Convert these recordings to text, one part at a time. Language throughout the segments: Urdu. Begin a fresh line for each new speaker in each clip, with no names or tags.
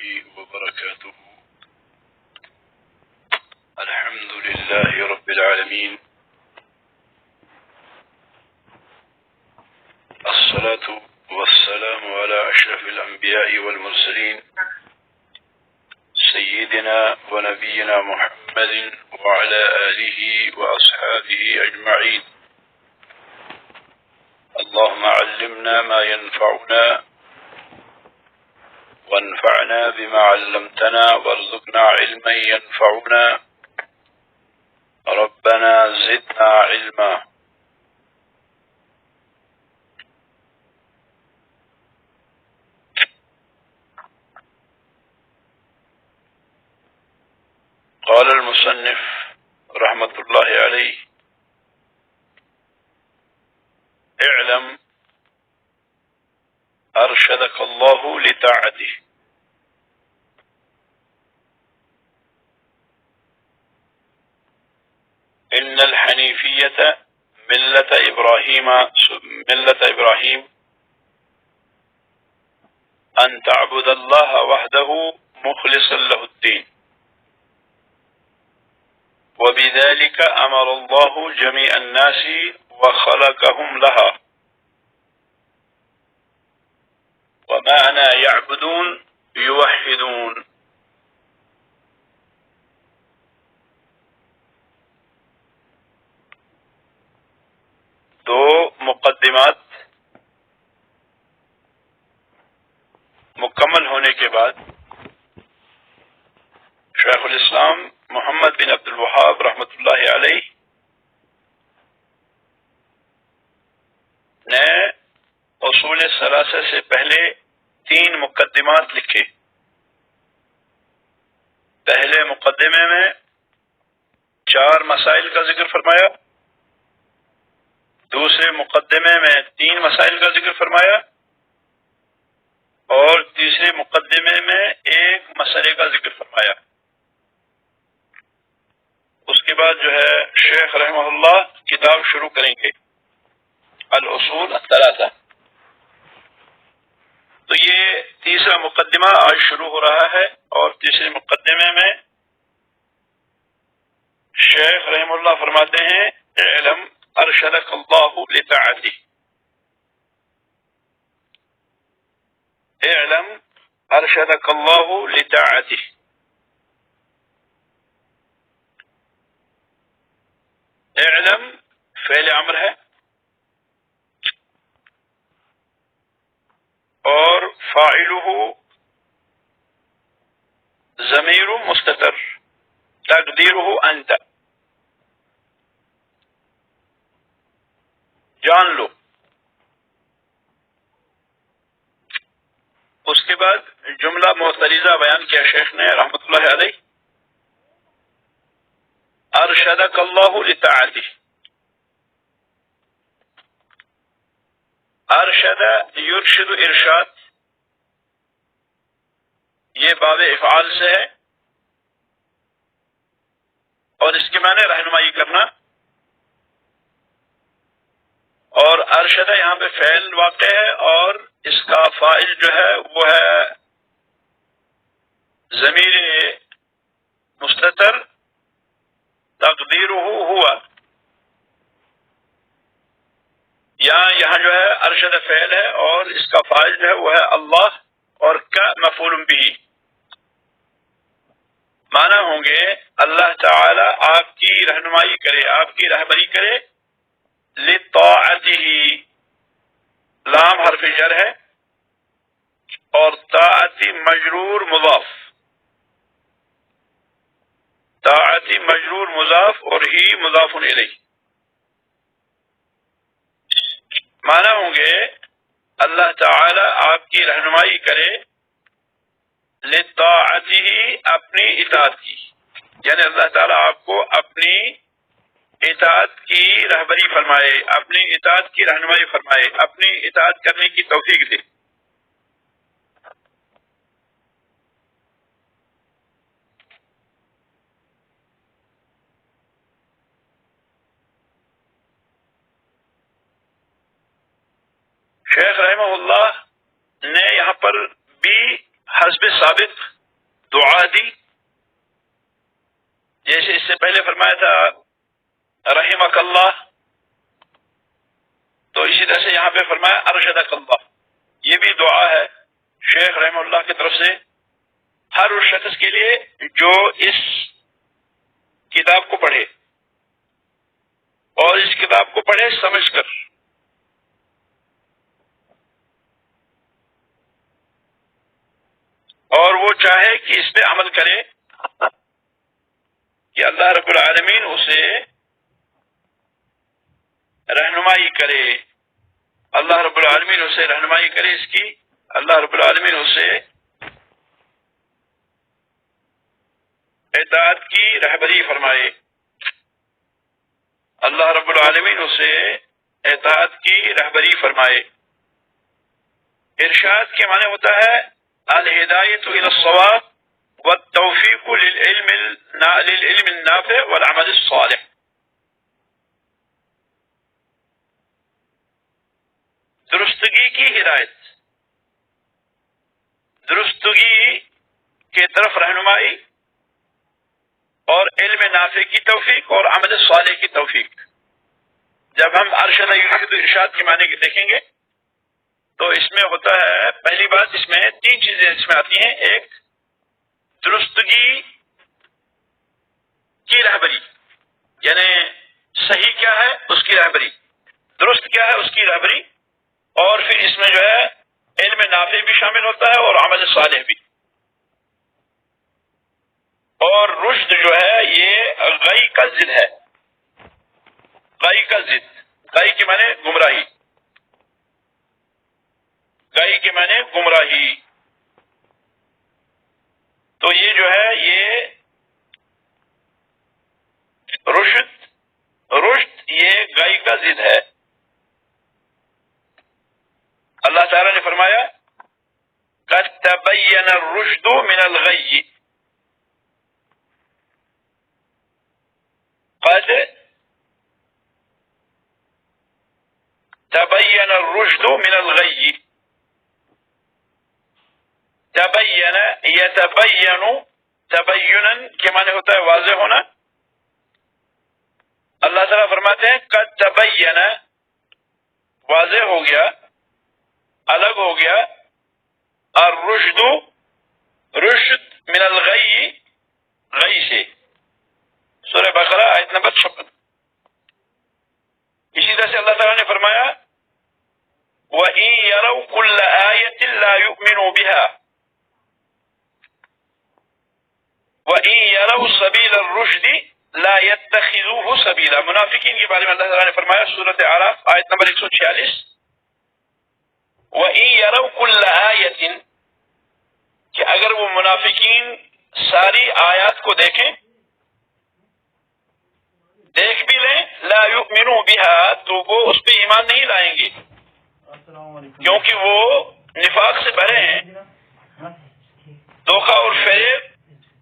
وبركاته. الحمد لله رب العالمين، الصلاة والسلام على أشرف الأنبياء والمرسلين سيدنا ونبينا محمد وعلى آله وأصحابه أجمعين. اللهم علمنا ما ينفعنا وانفعنا بما علمتنا وارزقنا علما ينفعنا. ربنا زدنا علما. قال المصنف رحمة الله عليه: اعلم أرشدك الله لطاعته. إن الحنيفية ملة إبراهيم أن تعبد الله وحده مخلصا له الدين، وبذلك أمر الله جميع الناس وخلقهم لها. ومعنى يعبدون يوحدون. دو مقدمات مکمل ہونے کے بعد شیخ الاسلام محمد بن عبد الوہاب رحمۃ اللہ علیہ نے اصول ثلاثہ سے پہلے 3 مقدمات لکھے. پہلے مقدمے میں 4 مسائل کا ذکر فرمایا، دوسرے مقدمے میں 3 مسائل کا ذکر فرمایا، اور تیسرے مقدمے میں 1 مسئلے کا ذکر فرمایا. اس کے بعد جو ہے شیخ رحمہ اللہ کتاب شروع کریں گے الاصول الثلاثہ. تو یہ تیسرا مقدمہ آج شروع ہو رہا ہے، اور تیسرے مقدمے میں شیخ رحمہ اللہ فرماتے ہیں: اعلم ارشدک اللہ لطاعته. اعلم ارشدک اللہ لطاعته. اعلم فعل امر ہے، اور فاعلہ ضمیر مستتر تقدیرہ انت. جان لو. اس کے بعد جملہ معترضہ بیان کیا شیخ نے رحمۃ اللہ علیہ: ارشدک اللہ لطاعته. ارشد یرشد ارشاد، یہ باب افعال سے ہے، اور اس کے معنی رہنمائی کرنا. اور ارشد یہاں پہ فعل واقع ہے، اور اس کا فاعل جو ہے وہ ہے ضمیر مستتر تقدیرہ ہوا. یہاں جو ہے ارشد فعل ہے، اور اس کا فاعل جو ہے وہ ہے اللہ، اور کا مفعول بھی. معنی ہوں گے اللہ تعالی آپ کی رہنمائی کرے، آپ کی رہبری کرے. لطاعته، لام حرف جر ہے، اور طاعتی مجرور مضاف. طاعتی مجرور مضاف، اور ہی مضاف الیہ. مانا ہوں گے اللہ تعالی آپ کی رہنمائی کرے لطاعته، اپنی اطاعت کی. یعنی اللہ تعالی آپ کو اپنی اطاعت کی رہبری فرمائے، اپنی اطاعت کی رہنمائی فرمائے، اپنی اطاعت کرنے کی توفیق دے. شیخ رحمہ اللہ نے یہاں پر بھی حسب ثابت دعا دی، جیسے اس سے پہلے فرمایا تھا رحمک اللہ، تو اسی طرح سے یہاں پہ فرمایا ارشدک اللہ، یہ بھی دعا ہے شیخ رحم اللہ کی طرف سے ہر اس شخص کے لیے جو اس کتاب کو پڑھے اور اس کتاب کو پڑھے سمجھ کر، اور وہ چاہے کہ اس پہ عمل کرے کہ اللہ رب العالمین اسے رہنمائی کرے، اللہ رب العالمین اسے رہنمائی کرے اس کی، اللہ رب العالمین اسے اطاعت کی رہبری فرمائے، اللہ رب العالمین اسے اطاعت کی رہبری فرمائے۔ ارشاد کے معنی ہوتا ہے الہدایۃ الی الصواب والتوفیق للعلم النافع والعمل الصالح۔ درستگی کی ہدایت، درستگی کے طرف رہنمائی، اور علم نافع کی توفیق اور عمل صالح کی توفیق۔ جب ہم ارشد یرشد ارشاد کے معنی دیکھیں گے تو اس میں ہوتا ہے، پہلی بات اس میں تین چیزیں اس میں آتی ہیں۔ ایک، درستگی کی رہبری، یعنی صحیح کیا ہے اس کی رہبری، درست کیا ہے اس کی رہبری، اور پھر اس میں جو ہے علم نافع بھی شامل ہوتا ہے اور عمل صالح بھی۔ اور رشد جو ہے یہ غی کا ضد ہے، غی کا ضد، غی کے معنی گمراہی، غی کے معنی گمراہی۔ تو یہ جو ہے یہ رشد یہ غی کا ضد ہے۔ اللہ تعالی نے فرمایا قد تبین الرشد من الغی، قد تبین الرشد من الغی، تبین یتبین، تبینا کے معنی ہوتا ہے واضح ہونا۔ اللہ تعالیٰ فرماتے ہیں قد تبین، واضح ہو گیا، الگ ہو گیا، الرشد، رشد، من الغی، غی سے، سورہ بقرہ آیت نمبر 56۔ اسی طرح سے اللہ تعالیٰ نے فرمایا وَإِن يَرَوْا كُلَّ آيَةٍ لَا يُؤْمِنُوا بِهَا وَإِن يَرَوْا سَبِيلَ الرُّشْدِ لَا يَتَّخِذُوهُ سَبِيلًا۔ منافقین کے بارے میں اللہ تعالیٰ نے فرمایا سورۃ اعراف آیت نمبر 146، وَإِن يَرَوْا كُلَّ آيَةٍ، کہ اگر وہ منافقین ساری آیات کو دیکھیں، دیکھ بھی لیں، لا یؤمنوا بها، تو وہ اس پہ ایمان نہیں لائیں گے، کیونکہ وہ نفاق سے بھرے ہیں، دھوکہ اور فریب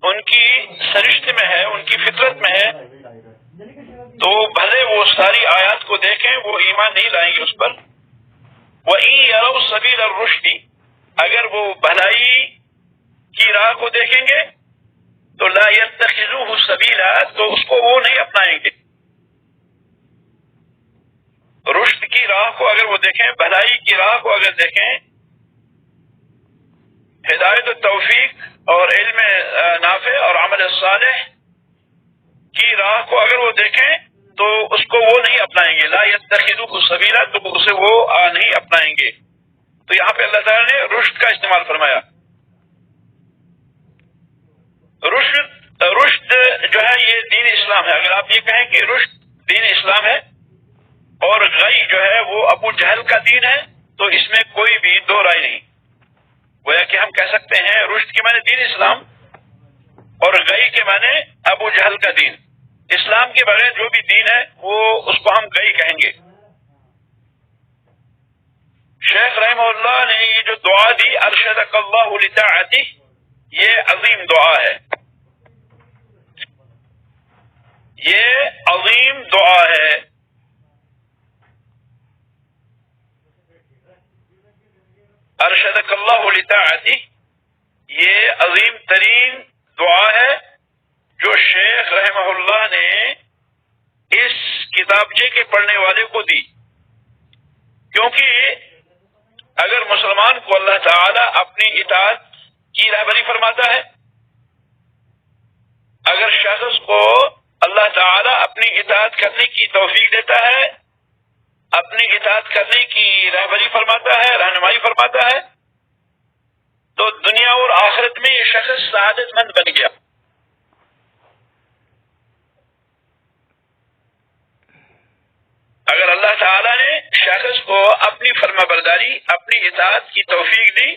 ان کی سرشت میں ہے، ان کی فطرت میں ہے، تو بھلے وہ ساری آیات کو دیکھیں وہ ایمان نہیں لائیں گے اس پر۔ وَإِن يَرَوْا سَبِيلَ الرُّشْدِ، اگر وہ بھلائی کی راہ کو دیکھیں گے تو لا يَتَّخِذُوهُ سَبِيلًا، تو اس کو وہ نہیں اپنائیں گے۔ رشد کی راہ کو اگر وہ دیکھیں، بھلائی کی راہ کو اگر دیکھیں، ہدایت و توفیق اور علم نافع اور عمل صالح کی راہ کو اگر وہ دیکھیں تو اس کو وہ نہیں اپنائیں گے، لا يتخذوه سبیلا، تو اسے وہ نہیں اپنائیں گے۔ تو یہاں پہ اللہ تعالیٰ نے رشد کا استعمال فرمایا۔ رشد جو ہے یہ دین اسلام ہے۔ اگر آپ یہ کہیں کہ رشد دین اسلام ہے اور غی جو ہے وہ ابو جہل کا دین ہے تو اس میں کوئی بھی دو رائے نہیں۔ گویا کہ ہم کہہ سکتے ہیں رشد کے معنی دین اسلام اور غی کے معنی ابو جہل کا دین۔ اسلام کے بغیر جو بھی دین ہے وہ اس کو ہم غی کہیں گے۔ شیخ رحمہ اللہ نے یہ جو دعا دی ارشدک اللہ لطاعتہ، یہ عظیم دعا ہے، یہ عظیم دعا ہے۔ ارشدک اللہ لطاعتہ، یہ عظیم ترین دعا ہے جو شیخ رحمہ اللہ نے اس کتابچے کے پڑھنے والے کو دی، کیونکہ اگر مسلمان کو اللہ تعالی اپنی اطاعت کی رہبری فرماتا ہے، اگر شخص کو اللہ تعالی اپنی اطاعت کرنے کی توفیق دیتا ہے، اپنی اطاعت کرنے کی رہبری فرماتا ہے، رہنمائی فرماتا ہے، تو دنیا اور آخرت میں یہ شخص سعادت مند بن گیا۔ اگر اللہ تعالی نے شخص کو اپنی فرما برداری، اپنی اطاعت کی توفیق دی،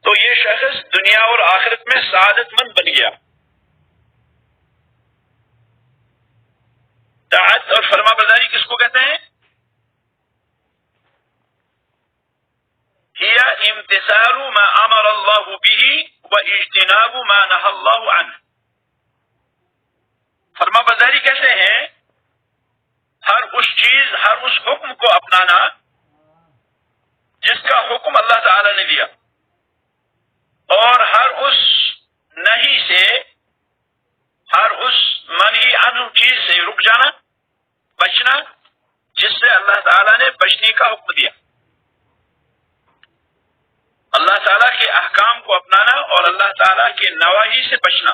تو یہ شخص دنیا اور آخرت میں سعادت مند بن گیا۔ طاعت اور فرما برداری کس کو کہتے ہیں؟ ہی امتثال ما امر اللہ به واجتناب ما نهى اللہ عنہ۔ فرما برداری کہتے ہیں ہر اس چیز، ہر اس حکم کو اپنانا جس کا حکم اللہ تعالی نے دیا، اور ہر اس نہیں سے، ہر اس منہی عنہ چیز سے رک جانا، بچنا جس سے اللہ تعالی نے بچنے کا حکم دیا۔ اللہ تعالیٰ کے احکام کو اپنانا اور اللہ تعالیٰ کے نواہی سے بچنا،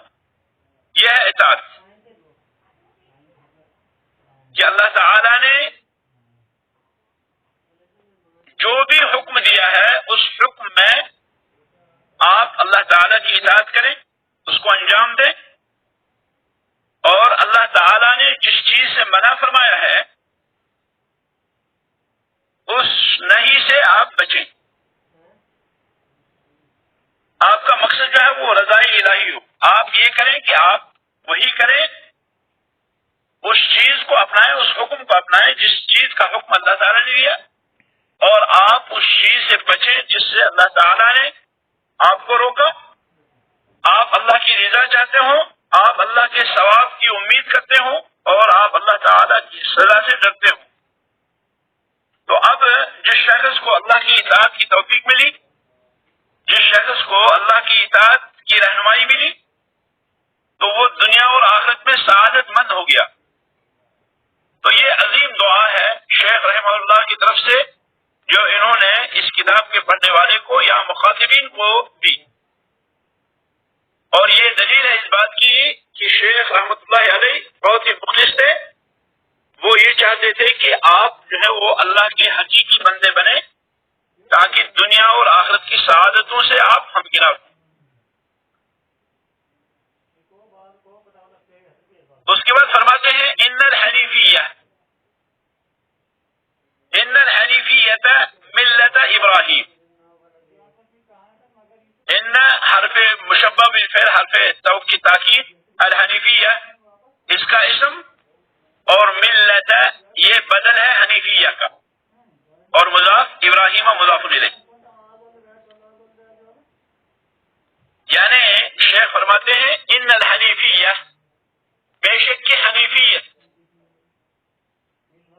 یہ ہے اطاعت۔ کہ اللہ تعالیٰ نے جو بھی حکم دیا ہے اس حکم میں آپ اللہ تعالیٰ کی اطاعت کریں، اس کو انجام دیں، اور اللہ تعالیٰ نے جس چیز سے منع فرمایا ہے اس نہیں سے آپ بچیں۔ آپ کا مقصد جو ہے وہ رضائی الہی ہو، آپ یہ کریں کہ آپ وہی کریں، اس چیز کو اپنائیں، اس حکم کو اپنائیں جس چیز کا حکم اللہ تعالیٰ نے دیا، اور آپ اس چیز سے بچیں جس سے اللہ تعالیٰ نے آپ کو روکا۔ آپ اللہ کی رضا چاہتے ہوں، آپ اللہ کے ثواب کی امید کرتے ہوں، اور آپ اللہ تعالیٰ کی سزا سے ڈرتے ہوں۔ تو اب جس شخص کو اللہ کی اطاعت کی توفیق ملی، جس شخص کو اللہ کی اطاعت کی رہنمائی ملی، تو وہ دنیا اور آخرت میں سعادت مند ہو گیا۔ تو یہ عظیم دعا ہے شیخ رحمہ اللہ کی طرف سے جو انہوں نے اس کتاب کے پڑھنے والے کو یا مخاطبین کو دی، اور یہ دلیل ہے اس بات کی کہ شیخ رحمۃ اللہ علیہ بہت ہی مخلص تھے۔ وہ یہ چاہتے تھے کہ آپ جو ہے وہ اللہ کے حقیقی بندے بنے، تاکہ دنیا اور آخرت کی سعادتوں سے آپ ہمکنار ہوں۔ تو اس کے بعد فرماتے ہیں ان الحنیفیت ملت ابراہیم۔ ان حرف مشبہ بالفعل، حرف توق کی تاکید، الحنیفیہ اس کا اسم، اور ملت یہ بدل ہے حنیفیہ کا، اور مضاف ابراہیم مضاف الیہ۔ یعنی شیخ فرماتے ہیں ان الحنیفیہ، بے شک کی حنیفیت،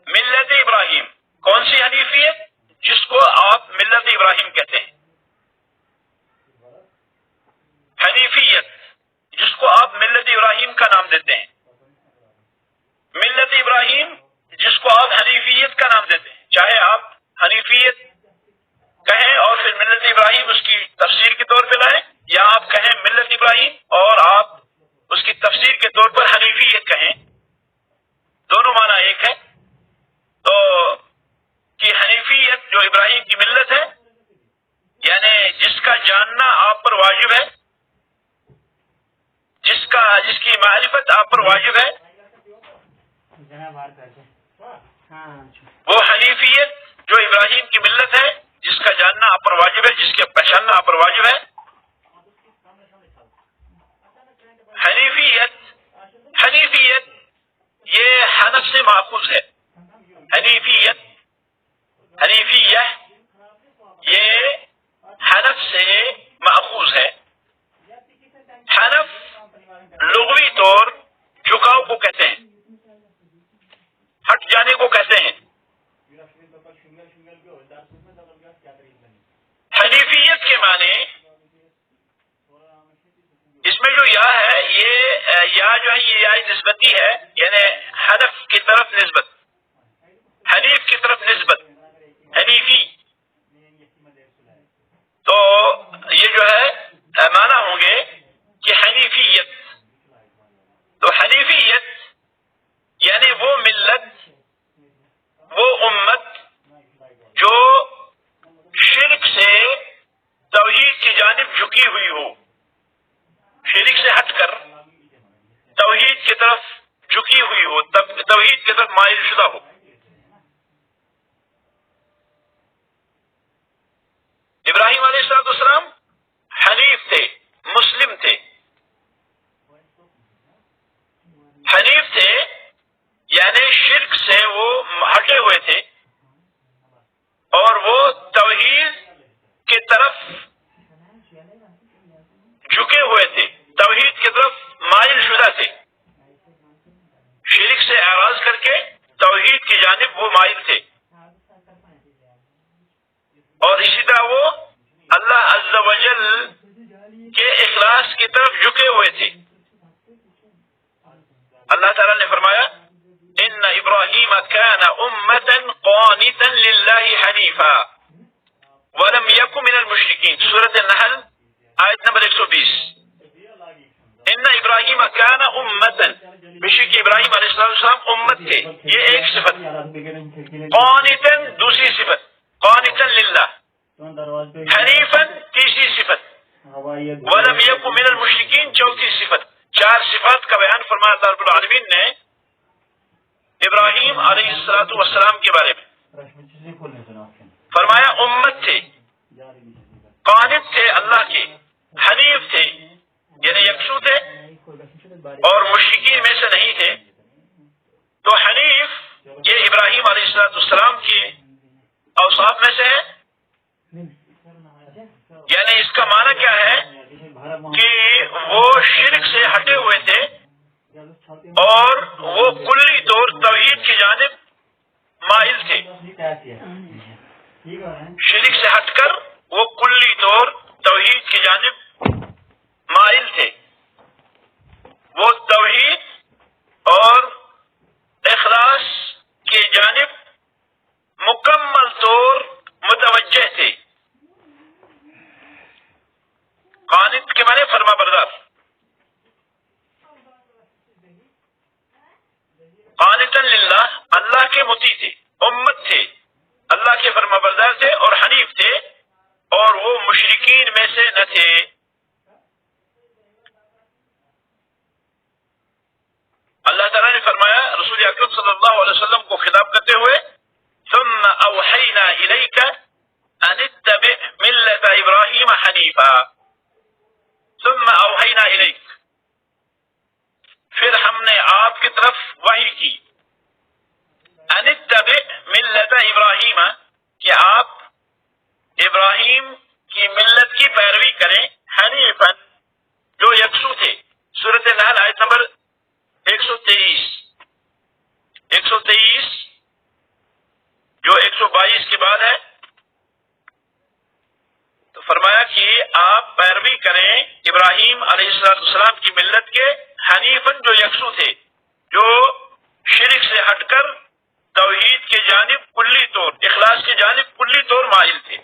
ملت ابراہیم، کون سی حنیفیت؟ جس کو آپ ملت ابراہیم کہتے ہیں۔ حنیفیت جس کو آپ ملت ابراہیم کا نام دیتے ہیں، ملت ابراہیم جس کو آپ حنیفیت کا نام دیتے ہیں، چاہے آپ حنیفیت کہیں اور پھر ملت ابراہیم اس کی تفسیر کے طور پہ لائیں، یا آپ کہیں ملت ابراہیم اور آپ اس کی تفسیر کے طور پر حنیفیت کہیں، دونوں معنی ایک ہے۔ تو کہ حنیفیت جو ابراہیم کی ملت ہے، یعنی جس کا جاننا آپ پر واجب ہے، جس کی معرفت آپ پر واجب ہے، وہ حنیفیت جو ابراہیم کی ملت ہے، جس کا جاننا آپ پر واجب ہے، جس کا پہچاننا آپ پر واجب ہے۔ حنیفیت یہ حنف سے ماخوذ ہے۔ حنیفیہ یہ حنف سے ماخوذ ہے۔ حنف لغوی طور جھکاؤ کو کہتے ہیں، ہٹ جانے کو کہتے ہیں۔ حنیفیت کے معنی جو ہے یہ آیت نسبتی ہے، یعنی حنف کی طرف نسبت، حنیف کی طرف نسبت، حنیفی. تو یہ جو ہے معنی ہوں گے کہ حنیفیت. تو حنیفیت یعنی وہ ملت، وہ امت جو شرک سے توحید کی جانب جھکی ہوئی ہو، شرک سے ہٹ کر توحید کی طرف جھکی ہوئی ہو، توحید کی طرف مائل شدہ ہو. ابراہیم علیہ السلام حنیف تھے، مسلم تھے. حنیف تھے یعنی شرک سے وہ ہٹے ہوئے تھے اور وہ توحید کی طرف جھکے ہوئے تھے، توحید کی طرف مائل شدہ تھے. شرک سے اعراض کر کے توحید کی جانب وہ مائل تھے، اور اسی طرح وہ اللہ عز و جل کے اخلاص کی طرف جھکے ہوئے تھے. اللہ تعالیٰ نے فرمایا ان ابراہیم کان امتا قانتا للہ حنیفا ولم یک من المشرکین. سورۃ النحل آیت نمبر 120. ان ابراہیم کان امتا، بے شک ابراہیم علیہ السلام امت تھے، یہ ایک صفت. قانتا دوسری صفت، قانتا للہ. حنیفا تیسری صفت. ولم یک من المشرکین چوتھی صفت. 4 صفات کا بیان فرمایا اللہ رب العالمین نے ابراہیم علیہ السلام کے بارے میں. فرمایا امت تھے، قانت تھے اللہ کے، حنیف تھے یعنی یکسو تھے اور مشرکین میں سے نہیں تھے. تو حنیف یہ ابراہیم علیہ السلام کے اوصاف میں سے ہے. یعنی اس کا معنی کیا ہے کہ وہ شرک سے ہٹے ہوئے تھے اور وہ کلی طور توحید کی جانب مائل تھے. شرک سے ہٹ کر وہ کلی طور توحید کی جانب مائل تھے. وہ توحید اور اخلاص کی جانب مکمل طور متوجہ تھے. قانت کے معنی فرما بردار. قانتا للہ اللہ کے مطیع تھے، امت تھے، اللہ کے فرما بردار تھے اور حنیف تھے اور وہ مشرکین میں سے نہ تھے. اللہ تعالیٰ نے فرمایا رسول اکرم صلی اللہ علیہ وسلم کو خطاب کرتے ہوئے ثم اوحینا الیک ان اتبع ملت ابراہیم حنیفا. ثم اوحینا الیک، پھر ہم نے آپ کی طرف وحی کی، ان اتبع ملت ابراہیم، کہ آپ ابراہیم کی ملت کی پیروی کریں، حنیفا جو یکسو تھے. سورۃ النحل آیت نمبر 123 جو 122 کے بعد ہے. تو فرمایا کہ آپ پیروی کریں ابراہیم علیہ السلام کی ملت کے، حنیفاً جو یکسو تھے، جو شرک سے ہٹ کر توحید کی جانب کلی طور، اخلاص کی جانب کلی طور مائل تھے.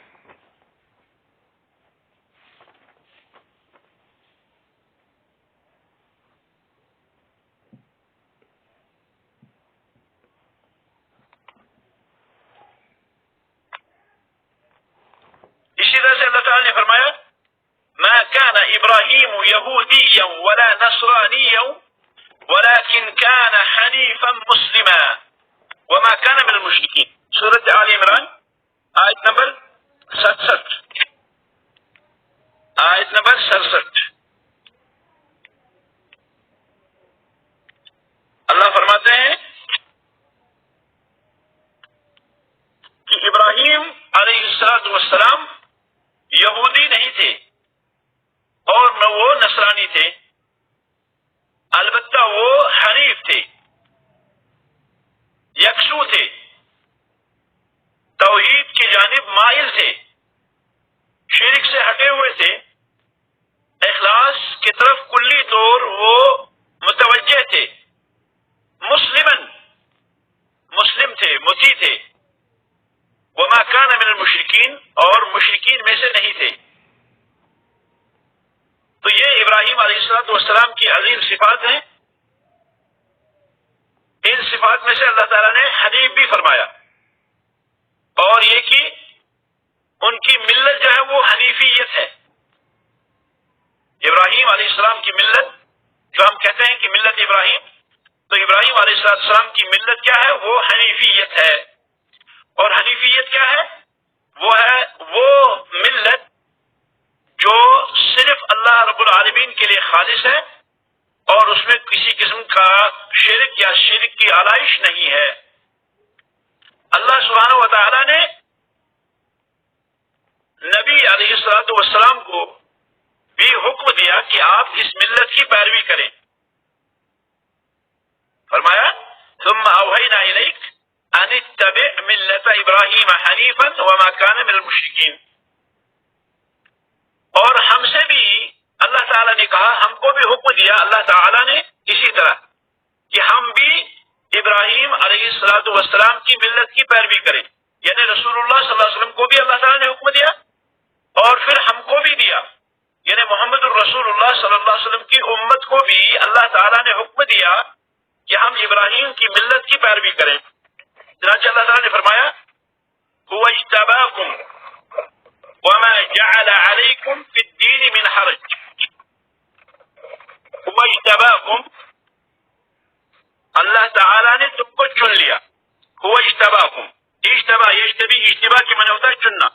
اسی طرح سے اللہ تعالیٰ نے فرمایا ما كان ابراہیم یہودیا ولا نصرانیا ولكن كان حنیفا مسلما وما كان من المشرکین. سورۃ آل عمران آیت نمبر 67. اللہ فرماتے ہیں کہ ابراہیم علیہ السلام یہودی نہیں تھے اور نہ وہ نصرانی تھے، البتہ وہ حنیف تھے، یکسو تھے، توحید کی جانب مائل تھے، شرک سے ہٹے ہوئے تھے، اخلاص کی طرف کلی طور وہ متوجہ المشرکین اور مشرکین میں سے نہیں تھے. تو یہ ابراہیم علیہ السلام کی عظیم صفات ہیں. ان صفات میں سے اللہ تعالیٰ نے حنیف بھی فرمایا، اور یہ کہ ان کی ملت جو ہے وہ حنیفیت ہے. ابراہیم علیہ السلام کی ملت جو ہم کہتے ہیں کہ ملت ابراہیم، تو ابراہیم علیہ السلام کی ملت کیا ہے؟ وہ حنیفیت ہے. اور حنیفیت کیا ہے؟ وہ ہے وہ ملت جو صرف اللہ رب العالمین کے لیے خالص ہے اور اس میں کسی قسم کا شرک یا شرک کی آلائش نہیں ہے. اللہ سبحانہ و تعالی نے نبی علیہ السلام کو بھی حکم دیا کہ آپ اس ملت کی پیروی کریں. فرمایا ثم اوحینا الیک ان اتبع ملت ابراہیم حنیفا وما کان من المشرکین. اور ہم سے بھی اللہ تعالیٰ نے کہا، ہم کو بھی حکم دیا اللہ تعالیٰ نے اسی طرح کہ ہم بھی ابراہیم علیہ السلام کی ملت کی پیروی کریں. یعنی رسول اللہ صلی اللہ علیہ وسلم کو بھی اللہ تعالیٰ نے حکم دیا اور پھر ہم کو بھی دیا، یعنی محمد الرسول اللہ صلی اللہ علیہ وسلم کی امت کو بھی اللہ تعالیٰ نے حکم دیا کہ ہم ابراہیم کی ملت کی پیروی کریں. چنانچہ اللہ تعالیٰ نے فرمایا هو اجتباکم وما جعل علیکم فی الدین من حرج. هو اجتباکم، اللہ تعالیٰ نے تم کو چن لیا. هو اجتباکم، اجتبا یجتبی، اجتبا کے معنی ہوتا ہے چننا.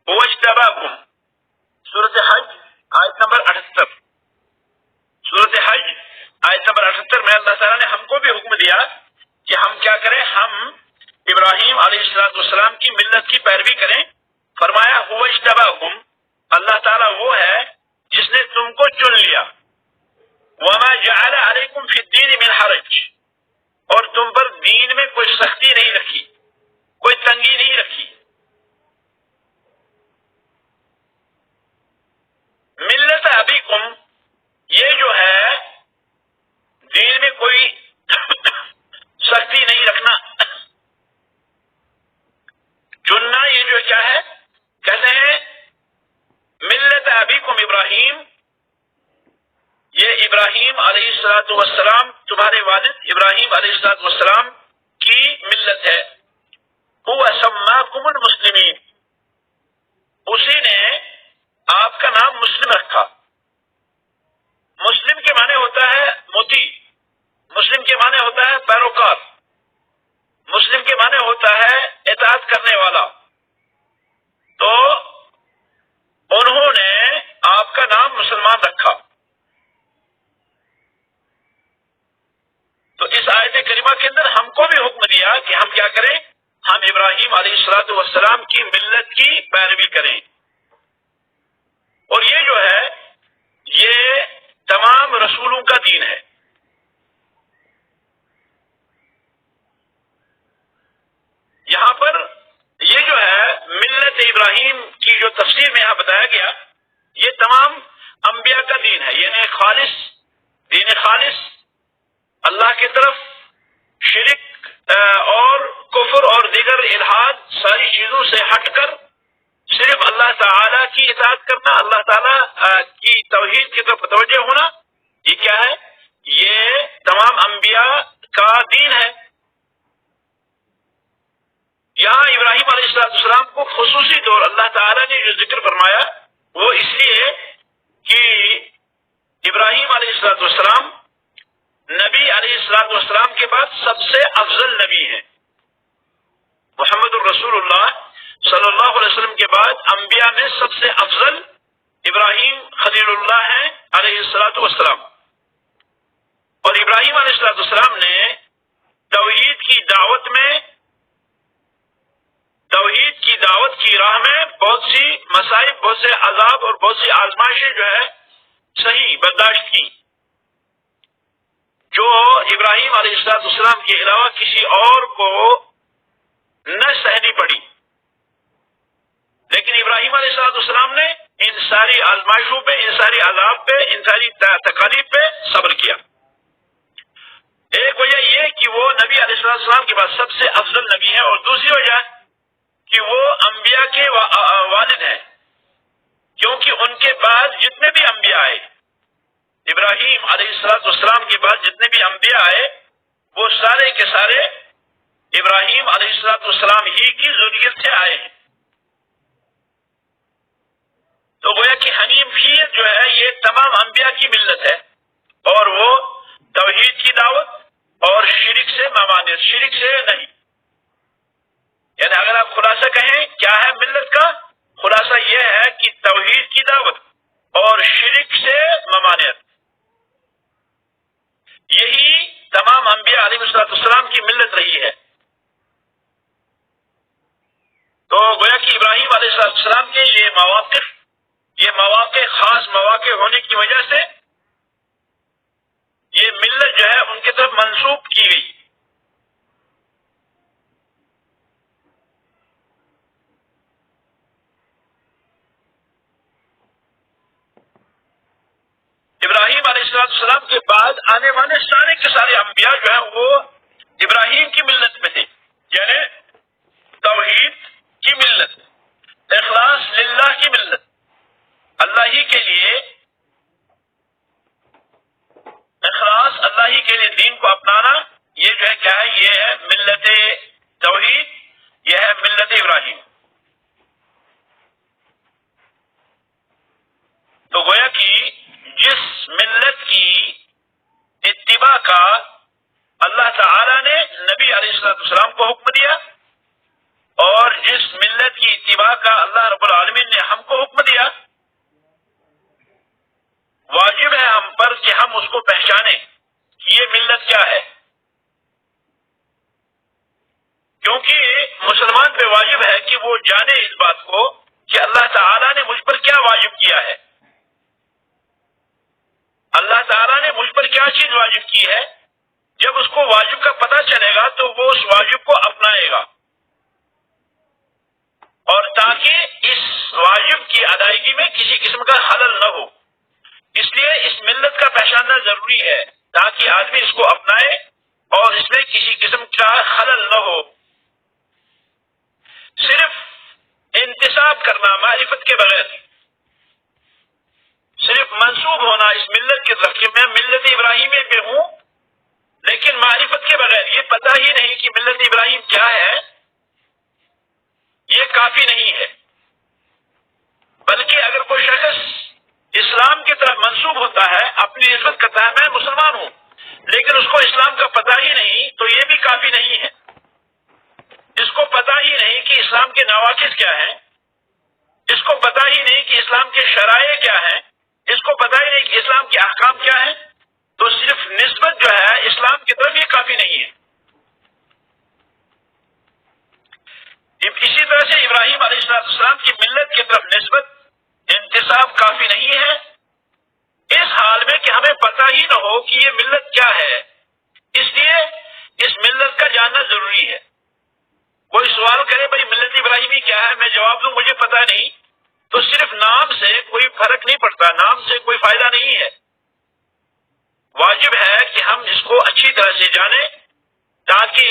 هو اجتباکم، سورۃ حج آیت نمبر 78. سورۃ حج آیت نمبر 78 میں اللہ تعالیٰ نے ہم کو بھی حکم دیا کہ ہم کیا کریں؟ ہم ابراہیم علیہ السلام کی ملت کی پیروی کریں. فرمایا هو اجتباکم، اللہ تعالیٰ وہ ہے جس نے تم کو چن لیا. وما جعل علیکم فی الدین من حرج، اور تم پر دین میں کوئی سختی نہیں رکھی، کوئی تنگی نہیں رکھی. ملت ابیکم، یہ جو ہے دین میں کوئی سختی نہیں رکھنا. چننا یہ جو کیا ہے؟ کہتے ہیں ملت ابیکم ابراہیم، یہ ابراہیم علیہ السلام تمہارے والد ابراہیم علیہ السلام کی ملت ہے. هو سماکم المسلمین، اسی نے آپ کا نام مسلم رکھا. مسلم کے معنی ہوتا ہے مطیع، مسلم کے معنی ہوتا ہے پیروکار، مسلم کے معنی ہوتا ہے اطاعت کرنے والا. تو انہوں نے آپ کا نام مسلمان رکھا. تو اس آیت کریمہ کے اندر ہم کو بھی حکم دیا کہ ہم کیا کریں؟ ہم ابراہیم علیہ السلام کی ملت کی پیروی کریں. اور یہ جو ہے یہ تمام رسولوں کا دین ہے. یہاں پر یہ جو ہے ملت ابراہیم کی جو تفسیر میں یہاں بتایا گیا، یہ تمام انبیاء کا دین ہے. یعنی خالص دین، خالص اللہ کی طرف شرک اور کفر اور دیگر الحاد ساری چیزوں سے ہٹ کر صرف اللہ تعالی کی اطاعت کرنا، اللہ تعالی کی توحید کی طرف متوجہ ہونا، یہ کیا ہے؟ یہ تمام انبیاء کا دین ہے. یہاں ابراہیم علیہ السلام کو خصوصی طور اللہ تعالی نے جو ذکر فرمایا وہ اس لیے کہ ابراہیم علیہ السلام نبی علیہ السلام کے بعد سب سے افضل نبی ہیں. محمد الرسول اللہ صلی اللہ علیہ وسلم کے بعد انبیاء میں سب سے افضل ابراہیم خلیل اللہ ہیں علیہ السلام. اور ابراہیم علیہ السلام نے توحید کی دعوت کی راہ میں بہت سی مصائب، بہت سے عذاب اور بہت سی آزمائشیں جو ہے صحیح برداشت کی، جو ابراہیم علیہ السلام کے علاوہ کسی اور کو نہ سہنی پڑی. لیکن ابراہیم علیہ السلام نے ان ساری آزمائشوں پہ، ان ساری عذاب پہ، ان ساری تکالیف پہ صبر کیا. ایک وجہ یہ کہ وہ نبی علیہ السلام کے بعد سب سے افضل نبی ہے، اور دوسری وجہ کہ وہ انبیاء کے والد ہیں، کیونکہ ان کے بعد جتنے بھی انبیاء آئے، ابراہیم علیہ السلام کے بعد جتنے بھی انبیاء آئے وہ سارے کے سارے ابراہیم علیہ السلام ہی کی ذریت سے آئے ہیں۔ تو گویا کہ حنیفیت جو ہے یہ تمام انبیاء کی ملت ہے، اور وہ توحید کی دعوت اور شرک سے ممانعت، شرک سے نہیں۔ یعنی اگر آپ خلاصہ کہیں کیا ہے ملت کا، خلاصہ یہ ہے کہ توحید کی دعوت اور شرک سے ممانعت، یہی تمام انبیاء علیہ السلام کی ملت رہی ہے۔ تو گویا کہ ابراہیم علیہ السلام کے یہ مواقع خاص مواقع ہونے کی وجہ سے یہ ملت جو ہے ان کی طرف منسوب کی گئی۔ ابراہیم علیہ السلام کے بعد آنے والے سارے کے سارے انبیاء جو ہیں وہ ابراہیم کی ملت میں تھے، یعنی توحید کی ملت، اخلاص للہ کی ملت، اللہ ہی کے لیے اخلاص، اللہ ہی کے لیے دین کو اپنانا، یہ جو ہے کیا ہے، یہ ہے ملت توحید، یہ ہے ملت ابراہیم۔ تو گویا کہ جس ملت کی اتباع کا اللہ تعالی نے نبی علیہ السلام کو حکم دیا، اور جس ملت کی اتباع کا اللہ رب العالمین نے ہم کو حکم دیا، واجب ہے ہم پر کہ ہم اس کو پہچانیں کہ یہ ملت کیا ہے، کیونکہ مسلمان پہ واجب ہے کہ وہ جانے اس بات کو کہ اللہ تعالیٰ نے مجھ پر کیا واجب کیا ہے، اللہ تعالیٰ نے مجھ پر کیا چیز واجب کی ہے۔ جب اس کو واجب کا پتہ چلے گا تو وہ اس واجب کو اپنائے گا، اور تاکہ اس واجب کی ادائیگی میں کسی قسم کا خلل نہ ہو، اس لیے اس ملت کا پہچاننا ضروری ہے تاکہ آدمی اس کو اپنائے اور اس میں کسی قسم کا خلل نہ ہو۔ صرف انتساب کرنا معرفت کے بغیر، صرف منسوب ہونا اس ملت کی طرف کہ میں ملت ابراہیمی پہ ہوں، لیکن معرفت کے بغیر یہ پتہ ہی نہیں کہ ملت ابراہیم کیا ہے، یہ کافی نہیں ہے۔ بلکہ اگر کوئی شخص اسلام کی طرف منسوب ہوتا ہے، اپنی نسبت کرتا ہے میں مسلمان ہوں، لیکن اس کو اسلام کا پتہ ہی نہیں، تو یہ بھی کافی نہیں ہے۔ اس کو پتہ ہی نہیں کہ اسلام کے نواقص کیا ہیں، اس کو پتہ ہی نہیں کہ اسلام کے شرائع کیا ہیں، اس کو پتہ ہی نہیں کہ اسلام کے احکام کیا ہیں، تو صرف نسبت جو ہے اسلام کی طرف یہ کافی نہیں ہے۔ اسی طرح سے ابراہیم علیہ السلام کی ملت کی طرف نسبت انتساب کافی نہیں ہے، اس حال میں کہ ہمیں پتہ ہی نہ ہو کہ یہ ملت کیا ہے، اس لیے اس ملت کا جاننا ضروری ہے۔ کوئی سوال کرے بھائی ملت ابراہیمی کیا ہے، میں جواب دوں مجھے پتہ نہیں، تو صرف نام سے کوئی فرق نہیں پڑتا، نام سے کوئی فائدہ نہیں ہے۔ واجب ہے کہ ہم اس کو اچھی طرح سے جانیں تاکہ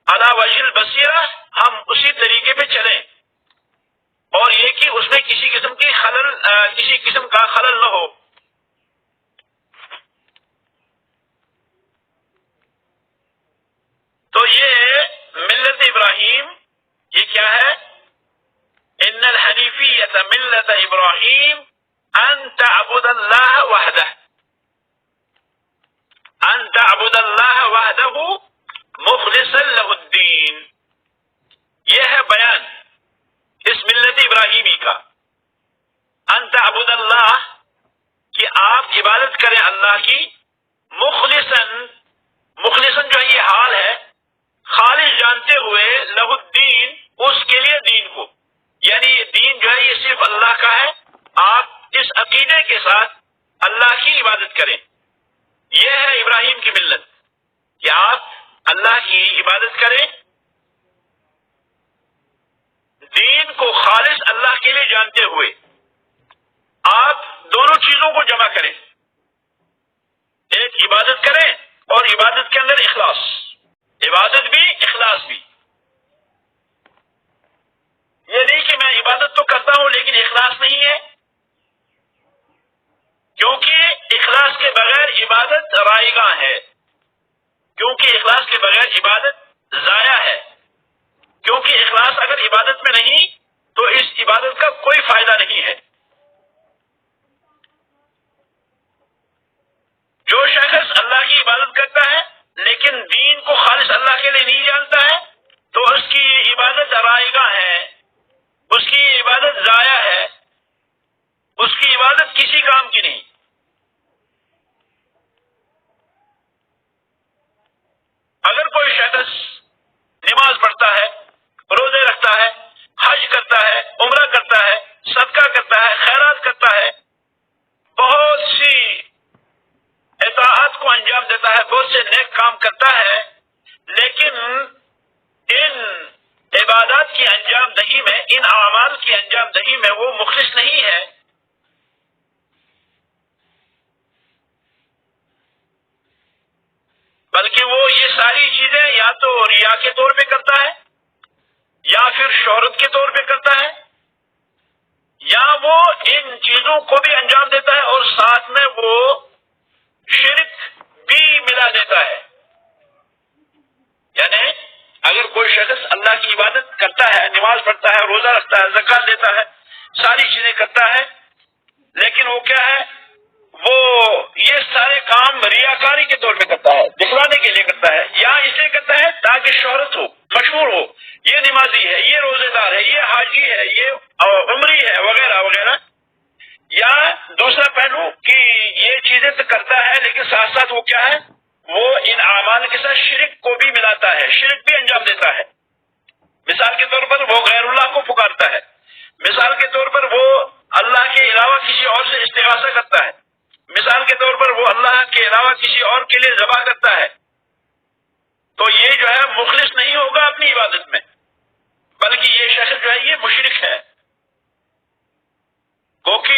علی وجہ البصیرہ ہم اسی طریقے پہ چلیں، اور یہ کہ اس میں کسی قسم کا خلل نہ ہو۔ تو یہ ملت ابراہیم یہ کیا ہے؟ ان الحنیفیۃ ملت ابراہیم ان تعبد اللہ وحدہ، ان تعبد اللہ وحدہ مخلصا لہ الدین، یہ ہے بیان اس ملت ابراہیمی کا۔ ان تعبد اللہ، کہ آپ عبادت کریں اللہ کی، مخلصاً جو ہے یہ حال ہے، خالص جانتے ہوئے، لہ الدین، اس کے لیے دین کو، یعنی یہ دین جو ہے یہ صرف اللہ کا ہے، آپ اس عقیدے کے ساتھ اللہ کی عبادت کریں۔ یہ ہے ابراہیم کی ملت کہ آپ اللہ کی عبادت کریں، دین کو خالص اللہ کے لیے جانتے ہوئے آپ دونوں چیزوں کو جمع کریں، ایک عبادت کریں اور عبادت کے اندر اخلاص، عبادت بھی اخلاص بھی۔ یہ نہیں کہ میں عبادت تو کرتا ہوں لیکن اخلاص نہیں ہے، کیونکہ اخلاص کے بغیر عبادت رائے گاں ہے، کیونکہ اخلاص کے بغیر عبادت ضائع ہے، کیونکہ اخلاص اگر عبادت میں نہیں تو اس عبادت کا کوئی فائدہ نہیں ہے۔ جو شخص اللہ کی عبادت کرتا ہے لیکن دین کو خالص اللہ کے لیے نہیں جانتا ہے تو اس کی عبادت رائے گاں ہے، اس کی عبادت ضائع ہے، اس کی عبادت کسی کام کی نہیں۔ اگر کوئی شخص نماز پڑھتا ہے، روزے رکھتا ہے، حج کرتا ہے، عمرہ کرتا ہے، صدقہ کرتا ہے، خیرات کرتا ہے، بہت سی اطاعت کو انجام دیتا ہے، بہت سے نیک کام کرتا ہے، لیکن ان عبادات کی انجام دہی میں، ان اعمال کی انجام دہی میں وہ مخلص نہیں ہے، بلکہ وہ یہ ساری چیزیں یا تو ریا کے طور پہ کرتا ہے، یا پھر شہرت کے طور پہ کرتا ہے، یا وہ ان چیزوں کو بھی انجام دیتا ہے اور ساتھ میں وہ شرک بھی ملا دیتا ہے۔ یعنی اگر کوئی شخص اللہ کی عبادت کرتا ہے، نماز پڑھتا ہے، روزہ رکھتا ہے، زکات دیتا ہے، ساری چیزیں کرتا ہے، لیکن وہ کیا ہے، وہ یہ سارے کام ریاکاری کے طور پہ کرتا ہے، دکھلانے کے لیے کرتا ہے، یا اس لیے کرتا ہے تاکہ شہرت ہو، مشہور ہو، یہ نمازی ہے، یہ روزے دار ہے، یہ حاجی ہے، یہ عمری ہے، وغیرہ وغیرہ۔ یا دوسرا پہلو کہ یہ چیزیں تو کرتا ہے لیکن ساتھ ساتھ وہ کیا ہے، وہ ان اعمال کے ساتھ شرک کو بھی ملاتا ہے، شرک بھی انجام دیتا ہے۔ مثال کے طور پر وہ غیر اللہ کو پکارتا ہے، مثال کے طور پر وہ اللہ کے علاوہ کسی اور سے استغاثہ کرتا ہے، مثال کے طور پر وہ اللہ کے علاوہ کسی اور کے لیے ذبح کرتا ہے، تو یہ جو ہے مخلص نہیں ہوگا اپنی عبادت میں، بلکہ یہ شخص جو ہے یہ مشرک ہے، کیونکہ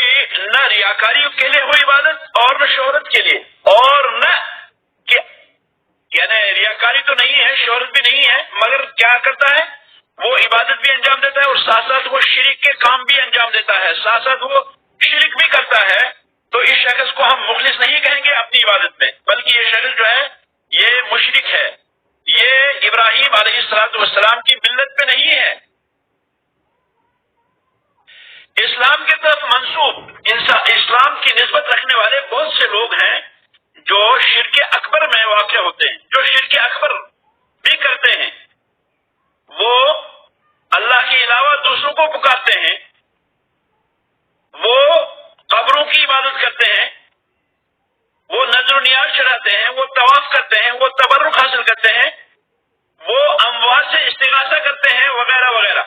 نہ ریاکاری کے لیے ہو عبادت اور نہ شہرت کے لیے، اور نہ یعنی ریاکاری تو نہیں ہے، شہرت بھی نہیں ہے، مگر کیا کرتا ہے، وہ عبادت بھی انجام دیتا ہے اور ساتھ ساتھ وہ شرک کے کام بھی انجام دیتا ہے، ساتھ ساتھ وہ شرک بھی کرتا ہے، تو اس شخص کو ہم مخلص نہیں کہیں گے اپنی عبادت میں، بلکہ یہ شخص جو ہے یہ مشرک ہے، یہ ابراہیم علیہ السلام کی ملت پہ نہیں ہے۔ اسلام کی طرف منسوب اسلام کی نسبت رکھنے والے بہت سے لوگ ہیں جو شرک اکبر میں واقع ہوتے ہیں، جو شرک اکبر بھی کرتے ہیں، وہ اللہ کے علاوہ دوسروں کو پکارتے ہیں، وہ قبروں کی عبادت کرتے ہیں، وہ نذر و نیاز چڑھاتے ہیں، وہ طواف کرتے ہیں، وہ تبرک حاصل کرتے ہیں، وہ اموات سے استغاثہ کرتے ہیں، وغیرہ وغیرہ،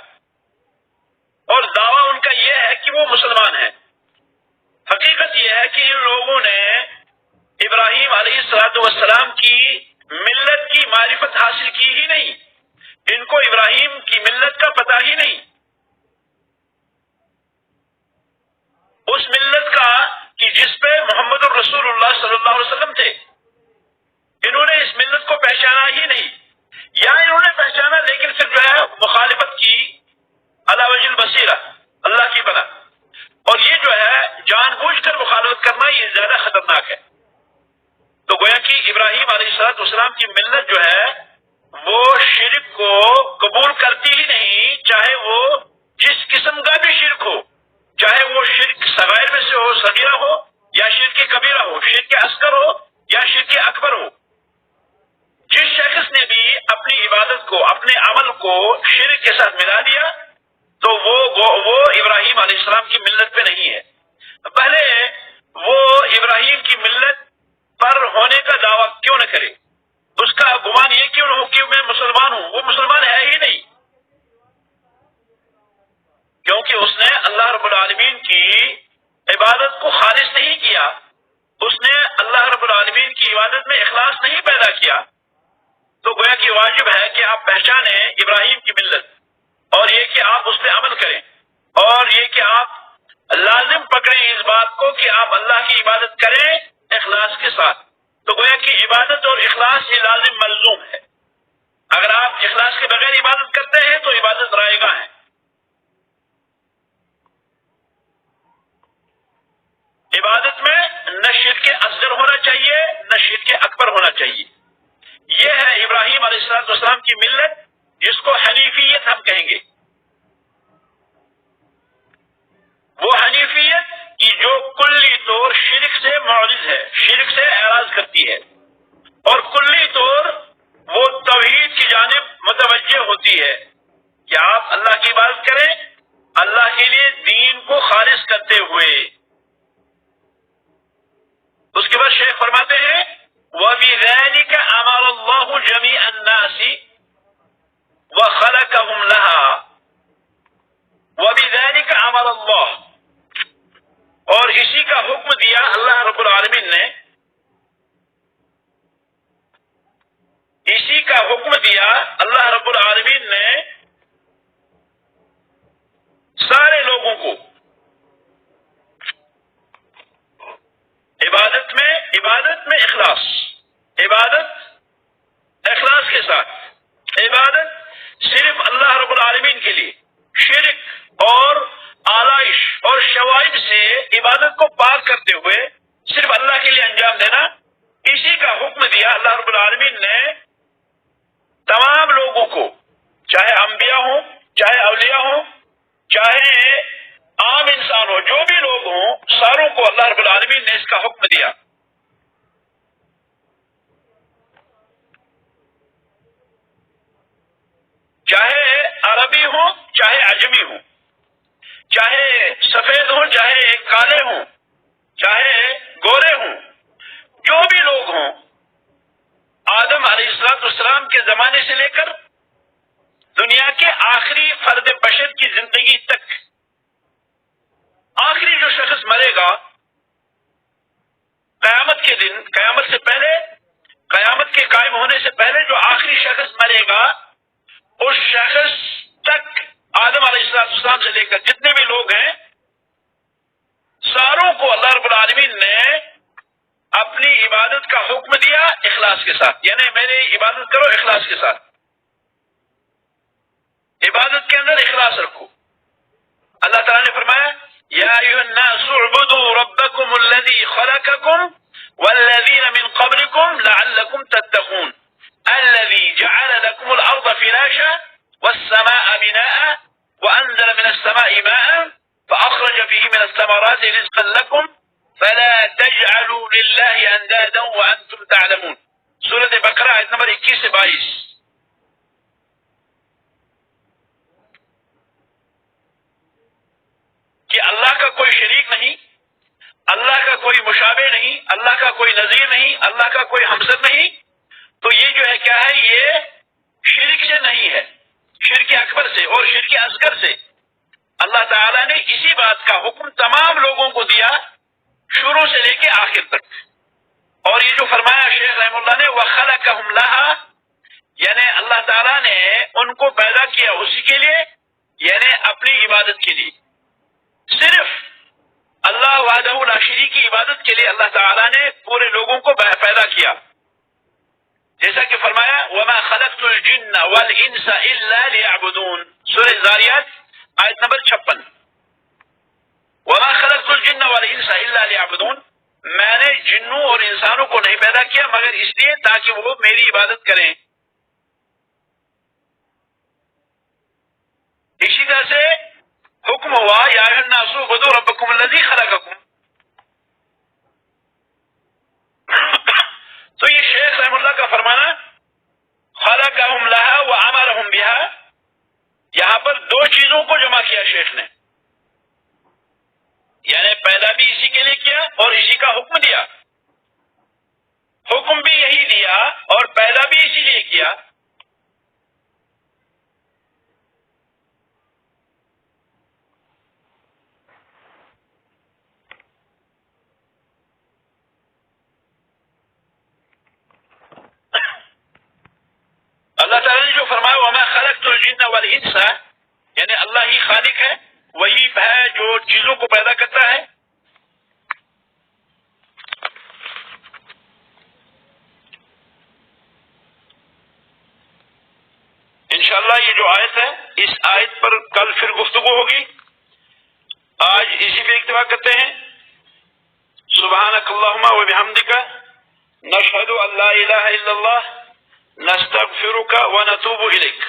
اور دعویٰ ان کا یہ ہے کہ وہ مسلمان ہیں۔ حقیقت یہ ہے کہ ان لوگوں نے ابراہیم علیہ السلام کی ملت کی معرفت حاصل کی ہی نہیں، ان کو ابراہیم کی ملت کا پتہ ہی نہیں، اس ملت کا کہ جس پہ محمد الرسول اللہ صلی اللہ علیہ وسلم تھے، انہوں نے اس ملت کو پہچانا ہی نہیں، یا انہوں نے پہچانا لیکن پھر جو ہے مخالفت کی علی وجہ البصیرہ، اللہ کی پناہ، اور یہ جو ہے جان بوجھ کر مخالفت کرنا یہ زیادہ خطرناک ہے۔ تو گویا کہ ابراہیم علیہ السلام کی ملت جو ہے وہ شرک کو قبول کرتی ہی نہیں، چاہے وہ جس قسم کا بھی شرک ہو، چاہے وہ شرک صغائر میں سے ہو، صغیرہ ہو، یا شرک کبیرہ ہو، شرک اصغر ہو یا شرک اکبر ہو۔ جس شخص نے بھی اپنی عبادت کو، اپنے عمل کو شرک کے ساتھ ملا دیا تو وہ ابراہیم علیہ السلام کی ملت پہ نہیں ہے۔ پہلے وہ ابراہیم کی ملت پر ہونے کا دعویٰ کیوں نہ کرے، اس کا گمان یہ کیوں نہ ہو کہ میں مسلمان ہوں، وہ مسلمان ہے ہی نہیں، کیونکہ اس نے اللہ رب العالمین کی عبادت کو خالص نہیں کیا، اس نے اللہ رب العالمین کی عبادت میں اخلاص نہیں پیدا کیا۔ تو گویا کہ واجب ہے کہ آپ پہچانیں ابراہیم کی ملت، اور یہ کہ آپ اس پہ عمل کریں، اور یہ کہ آپ لازم پکڑیں اس بات کو کہ آپ اللہ کی عبادت کریں اخلاص کے ساتھ۔ تو گویا کہ عبادت اور اخلاص یہ لازم ملزوم ہے، اگر آپ اخلاص کے بغیر عبادت کرتے ہیں تو عبادت رائے گاں ہے، عبادت میں نہ شرک اصغر ہونا چاہیے نہ شرک اکبر ہونا چاہیے. یہ ہے ابراہیم علیہ السلام کی ملت جس کو حنیفیت ہم کہیں گے. وہ حنیفیت کی جو کلی طور شرک سے معرض ہے، شرک سے اعراض کرتی ہے، اور کلی طور وہ توحید کی جانب متوجہ ہوتی ہے کہ آپ اللہ کی عبادت کریں اللہ کے لیے دین کو خالص کرتے ہوئے. اس کے بعد شیخ فرماتے ہیں وَبِذَلِكَ أَمَرَ اللَّهُ جَمِيعَ النَّاسِ وَخَلَقَهُمْ لَهَا. وَبِذَلِكَ أَمَرَ اللَّهُ، اور اسی کا حکم دیا اللہ رب العالمین نے، اسی کا حکم دیا اللہ رب العالمین نے سارے لوگوں کو عبادت میں اخلاص، عبادت اخلاص کے ساتھ، عبادت صرف اللہ رب العالمین کے لیے، شرک اور آلائش اور شوائب سے عبادت کو پاک کرتے ہوئے صرف اللہ کے لیے انجام دینا، اسی کا حکم دیا اللہ رب العالمین نے تمام لوگوں کو، چاہے انبیاء ہوں، چاہے اولیاء ہوں، چاہے عام انسان ہو، جو بھی لوگ ہوں، ساروں کو اللہ رب العالمین نے اس کا حکم دیا. چاہے عربی ہوں چاہے عجمی ہوں، چاہے سفید ہوں چاہے کالے ہوں، چاہے گورے ہوں، جو بھی لوگ ہوں، آدم علیہ السلام کے زمانے سے لے کر دنیا کے آخری فرد بشر کی زندگی تک، آخری جو شخص مرے گا قیامت کے دن، قیامت سے پہلے، قیامت کے قائم ہونے سے پہلے جو آخری شخص مرے گا، اس شخص تک آدم علیہ السلام سے لے کر جتنے بھی لوگ ہیں، ساروں کو اللہ رب العالمین نے اپنی عبادت کا حکم دیا اخلاص کے ساتھ. یعنی میری عبادت کرو اخلاص کے ساتھ، عبادت کے اندر اخلاص رکھو. اللہ تعالیٰ نے فرمایا یا ایھا الناس اعبدوا ربکم الذی خلقکم والذین من قبلکم لعلکم تتقون الذی جعل لکم الارض فراشا والسماء بناء وانزل من السماء ماء فاخرج به من الثمرات رزقا لکم فلا تجعلوا للہ اندادا وانتم تعلمون. سورۃ بقرہ آیت نمبر 21 سے 22. کہ اللہ کا کوئی شریک نہیں، اللہ کا کوئی مشابہ نہیں، اللہ کا کوئی نظیر نہیں، اللہ کا کوئی ہمسر نہیں. تو یہ جو ہے کیا ہے، یہ شرک سے نہیں ہے، شرک اکبر سے اور شرک اصغر سے. اللہ تعالیٰ نے اسی بات کا حکم تمام لوگوں کو دیا شروع سے لے کے آخر تک. اور یہ جو فرمایا شیخ رحم اللہ نے وَخَلَقَهُمْ لَهَا، یعنی اللہ تعالیٰ نے ان کو پیدا کیا اسی کے لیے، یعنی اپنی عبادت کے لیے. صرف اللہ وحدہ لا شریک کی عبادت کے لیے اللہ تعالیٰ نے پورے لوگوں کو پیدا کیا. جیسا کہ فرمایا وَمَا خَلَقْتُ الْجِنَّ وَالْإِنسَ إِلَّا لِيَعْبُدُونَ، سورہ زاریات آیت نمبر 56. وَمَا خَلَقْتُ الْجِنَّ وَالْإِنسَ إِلَّا لِيَعْبُدُونَ، میں نے جنوں اور انسانوں کو نہیں پیدا کیا مگر اس لیے تاکہ وہ میری عبادت کریں. اسی طرح سے حکم ہوا یا ایھا الناس اعبدوا ربکم الذی خلقکم. تو یہ شیخ رحم اللہ کا فرمانا خلقہم لہا وامرہم بہا، یہاں پر دو چیزوں کو جمع کیا شیخ نے، یعنی پیدا بھی اسی کے لیے کیا اور اسی کا حکم دیا. حکم بھی یہی دیا اور پیدا بھی اسی لیے کیا. اللہ تعالیٰ نے جو فرمایا وَمَا خَلَقْتُ الْجِنَّ وَالْإِنسَ، یعنی اللہ ہی خالق ہے، وہی ہے جو چیزوں کو پیدا کرتا ہے. انشاءاللہ یہ جو آیت ہے اس آیت پر کل پھر گفتگو ہوگی. آج اسی پہ اکتفا کرتے ہیں. سبحانک اللہم و بحمدک نشہد ان لا الہ الا اللہ نستغفرک و نتوب الیک.